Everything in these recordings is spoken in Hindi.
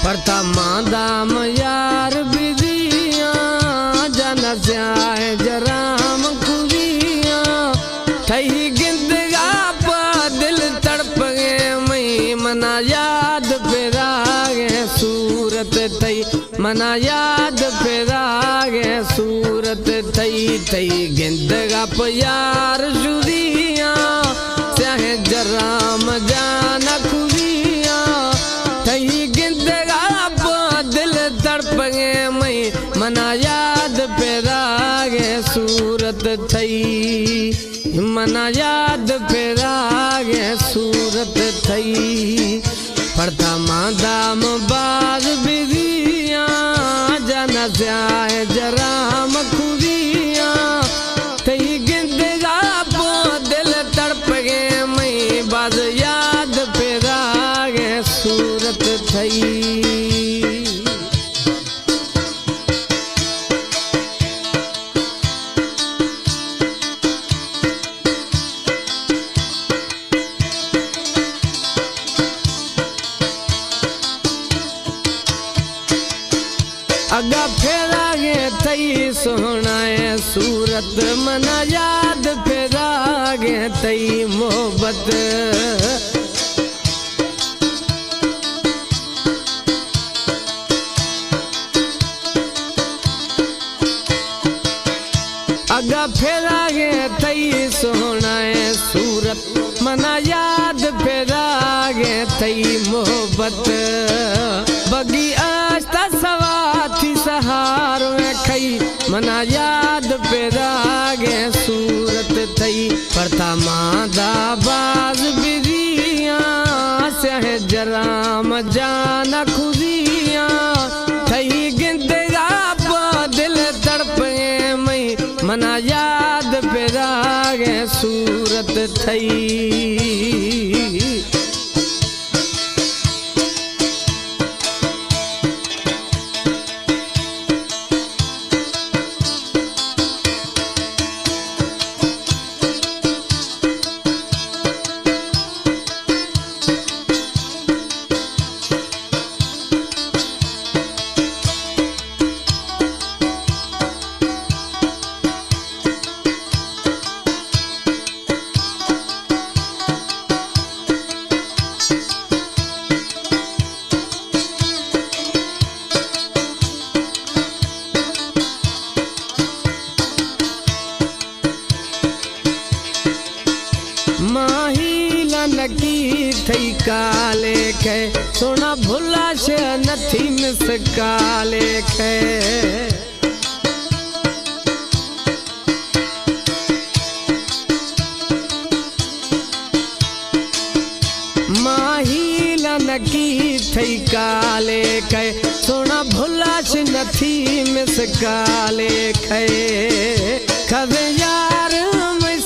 प्रथमा दाम यार बिदिया जन स्याए जराम खुदिया थई गिंदगा पा दिल तड़प गे मई मना याद फिरागे सूरत थई मना याद फिरागे सूरत थई थई गिंदगा प यार जुदिया स्याए जराम जाना खुदिया थई गिंदगा प दिल तड़प गे मई मना याद फिरागे सूरत थई मना याद फिरागे सूरत थई प्रथमा दाम बाज बिदिया जन स्याए जराम खुदिया थई गिंदगा पो दिल तड़प गे मई बाज याद फिरागे सूरत थई। अगा फेरागे थई सोहनाए सूरत मना याद फेरागे थई मोहब्बत अगा फेरागे थई सोहनाए सूरत मना याद फेरागे थई मोहब्बत बगी आस्ता सवाथी सहार में खई मना याद पेरागे सूरत थई प्रथमा दाबाज बिदिया स्याहे जराम जाना खुदिया थई गिंदगा पा दिल तड़प गे मई मना याद पेरागे सूरत थई। माहीला नकी थई काले खे सोना भुला से नथी मिस काले खे माहीला नकी थई काले खे सोना भुला से नथी मिस काले खे खवे यार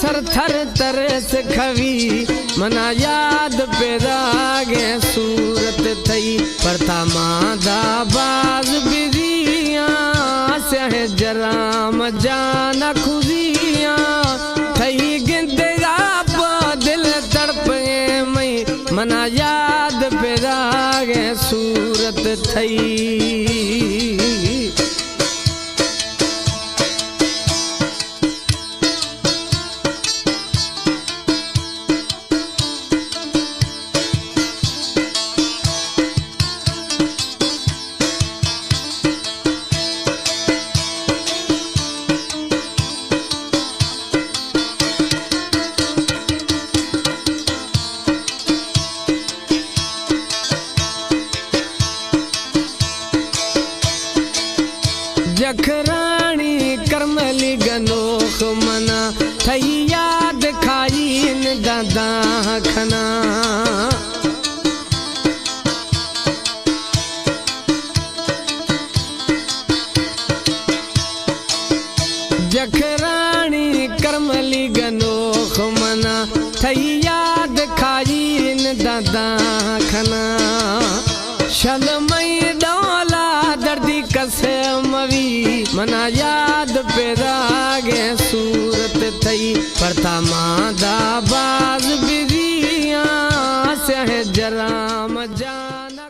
सर थर तरस खवी मना याद पेरागे सूरत थई प्रथमा दाबाज बिदिया स्याहे जराम जाना खुदिया थई गिंदगा पा दिल तड़प गे मई मना याद पेरागे सूरत थई। जखरानी करमली गनोख मना थई याद खाई दादा खना जखरानी करमली गनोख मना थई याद खाई दादा खना शलमई डोला दर्दी कसे मवी मना याद पेरागे सूरत थई प्रथमा दाबाज बिदिया स्याहे जराम जाना।